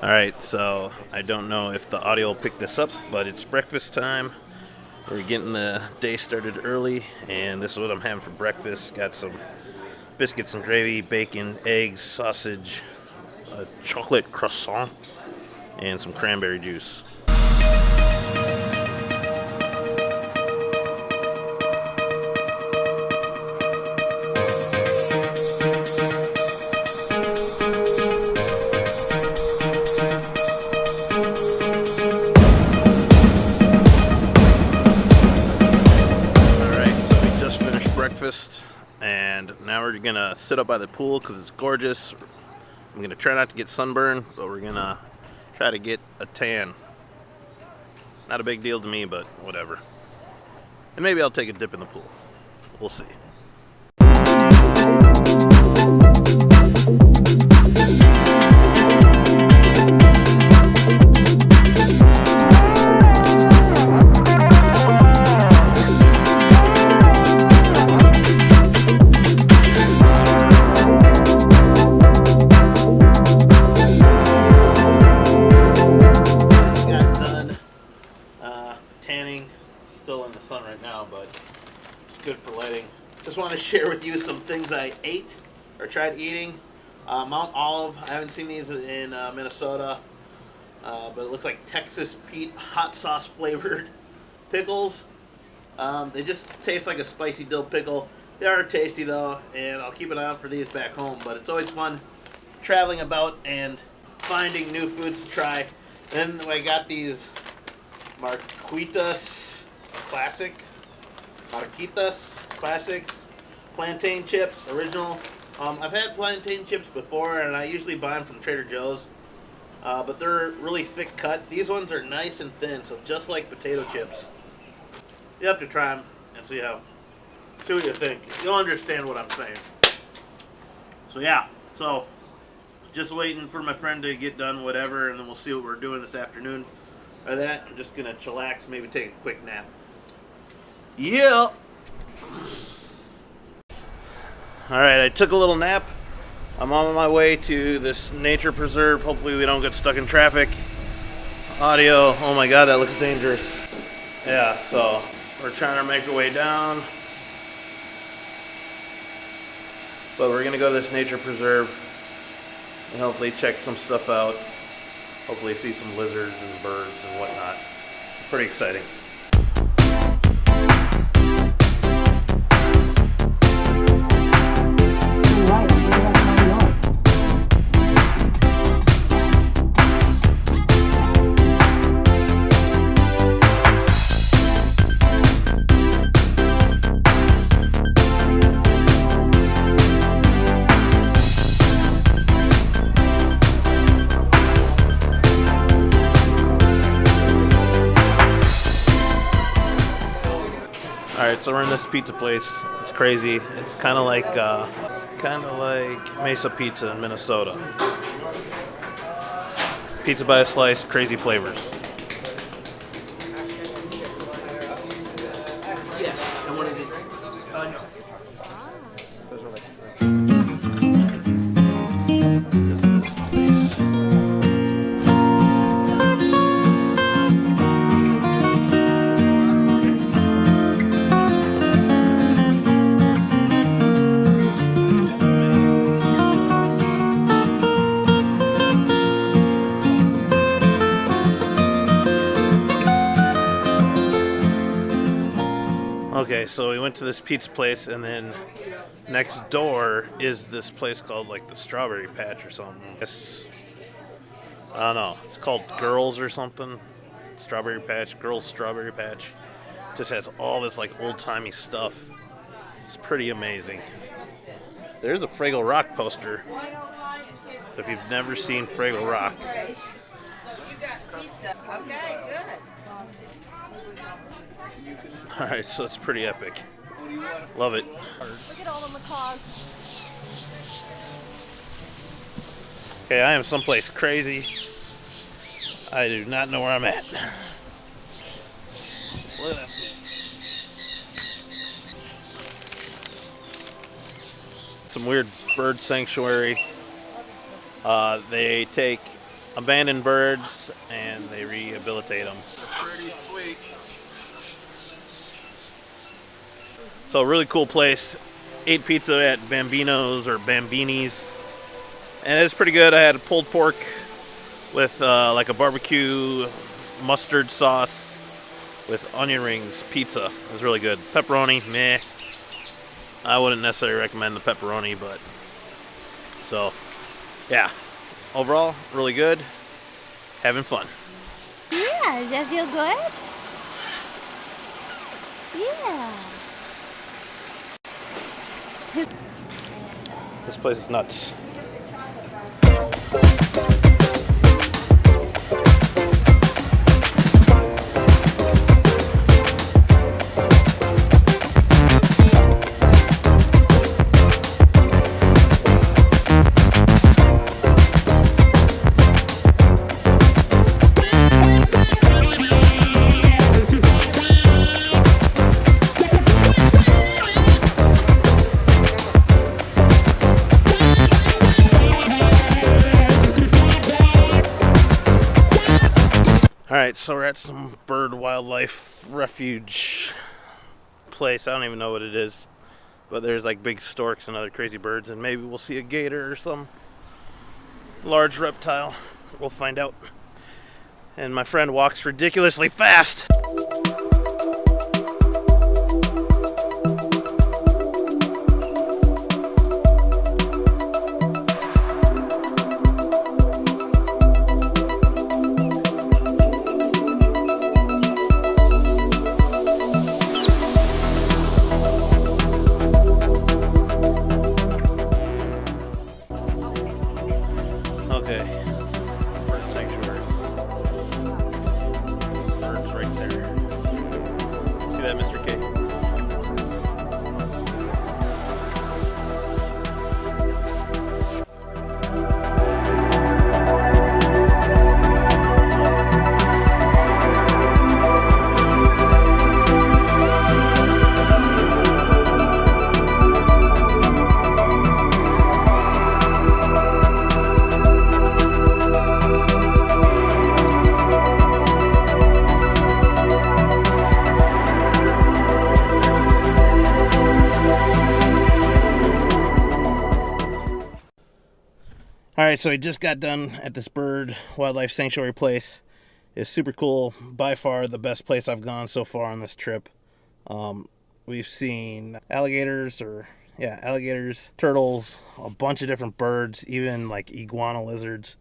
Alright, so I don't know if the audio will pick this up, but it's breakfast time. We're getting the day started early, and this is what I'm having for breakfast. Got some biscuits and gravy, bacon, eggs, sausage, a chocolate croissant, and some cranberry juice. Breakfast, and now we're gonna sit up by the pool because it's gorgeous. I'm gonna try not to get sunburned, but we're gonna try to get a tan. Not a big deal to me, but whatever. And maybe I'll take a dip in the pool. We'll see. Tanning, still in the sun right now, but it's good for lighting. Just want to share with you some things I ate or tried eating. Mount Olive, I haven't seen these in Minnesota, but it looks like Texas Pete hot sauce flavored pickles. They just taste like a spicy dill pickle. They are tasty though, and I'll keep an eye out for these back home, but it's always fun traveling about and finding new foods to try. Then I got these Marquitas Classics, plantain chips, original. I've had plantain chips before, and I usually buy them from Trader Joe's, but they're really thick cut. These ones are nice and thin, so just like potato chips. You have to try them and see what you think. You'll understand what I'm saying. So yeah, just waiting for my friend to get done, whatever, and then we'll see what we're doing this afternoon. Or that, I'm just gonna chillax, maybe take a quick nap. Yeah. Alright, I took a little nap. I'm on my way to this nature preserve. Hopefully we don't get stuck in traffic. Audio, oh my god, that looks dangerous. Yeah, so we're trying to make our way down. But we're gonna go to this nature preserve and hopefully check some stuff out. Hopefully see some lizards and birds and whatnot. Pretty exciting. Alright, so we're in this pizza place. It's crazy. It's kind of like Mesa Pizza in Minnesota. Pizza by a slice, crazy flavors. Yeah, I wanted to. No. Those are like. Okay, so we went to this pizza place, and then next door is this place called like the Strawberry Patch or something. I don't know. It's called Girls or something. Strawberry Patch, Girls Strawberry Patch. Just has all this like old-timey stuff. It's pretty amazing. There's a Fraggle Rock poster. So if you've never seen Fraggle Rock. You got pizza. Okay, good. Alright, so it's pretty epic. Love it. Look at all the macaws. Okay, I am someplace crazy. I do not know where I'm at. Look at that. Some weird bird sanctuary. They take abandoned birds and they rehabilitate them. They're pretty sweet. So really cool place. Ate pizza at Bambino's or Bambini's, and it's pretty good. I had pulled pork with like a barbecue mustard sauce with onion rings pizza. It was really good. Pepperoni, meh. I wouldn't necessarily recommend the pepperoni, but so yeah. Overall, really good. Having fun. Yeah, does that feel good? Yeah. This place is nuts. Alright, so we're at some bird wildlife refuge place. I don't even know what it is, but there's like big storks and other crazy birds, and maybe we'll see a gator or some large reptile. We'll find out. And my friend walks ridiculously fast. Okay, bird sanctuary. Birds right there. See that, Mr. K? Alright, so I just got done at this bird wildlife sanctuary place. It's super cool. By far the best place I've gone so far on this trip. We've seen alligators, turtles, a bunch of different birds, even like iguana lizards.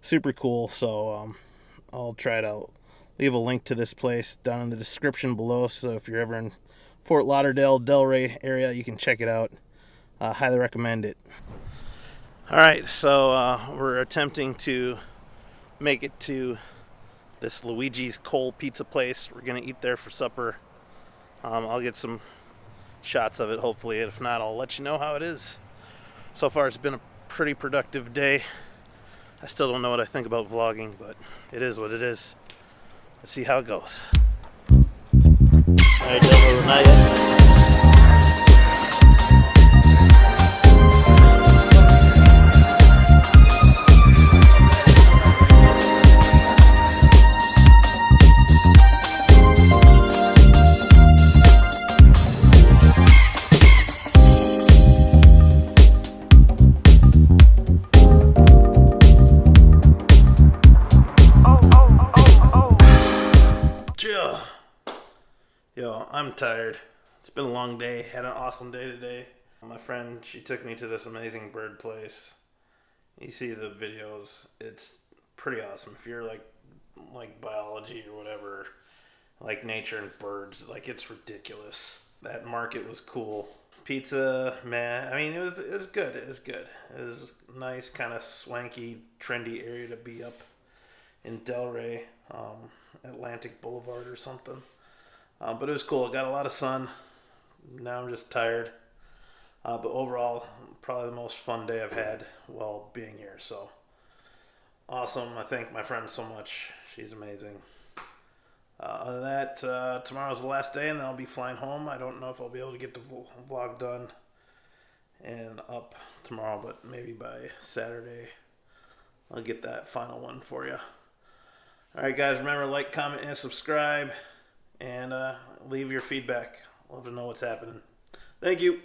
Super cool. So I'll try to leave a link to this place down in the description below. So if you're ever in Fort Lauderdale, Delray area, you can check it out. Highly recommend it. Alright, so we're attempting to make it to this Luigi's Coal Pizza place. We're going to eat there for supper. I'll get some shots of it, hopefully. If not, I'll let you know how it is. So far, it's been a pretty productive day. I still don't know what I think about vlogging, but it is what it is. Let's see how it goes. Alright, Delray, not yet. Yo, I'm tired. It's been a long day. Had an awesome day today. My friend, she took me to this amazing bird place. You see the videos. It's pretty awesome. If you're like biology or whatever, like nature and birds, like it's ridiculous. That market was cool. Pizza, man. I mean, it was good. It was good. It was a nice, kind of swanky, trendy area to be up in Delray, Atlantic Boulevard or something. But it was cool. I got a lot of sun. Now I'm just tired. But overall, probably the most fun day I've had while being here. So awesome. I thank my friend so much. She's amazing. Other than that, tomorrow's the last day, and then I'll be flying home. I don't know if I'll be able to get the vlog done and up tomorrow, but maybe by Saturday I'll get that final one for you. All right, guys, remember, like, comment, and subscribe, and leave your feedback. Love to know what's happening. Thank you.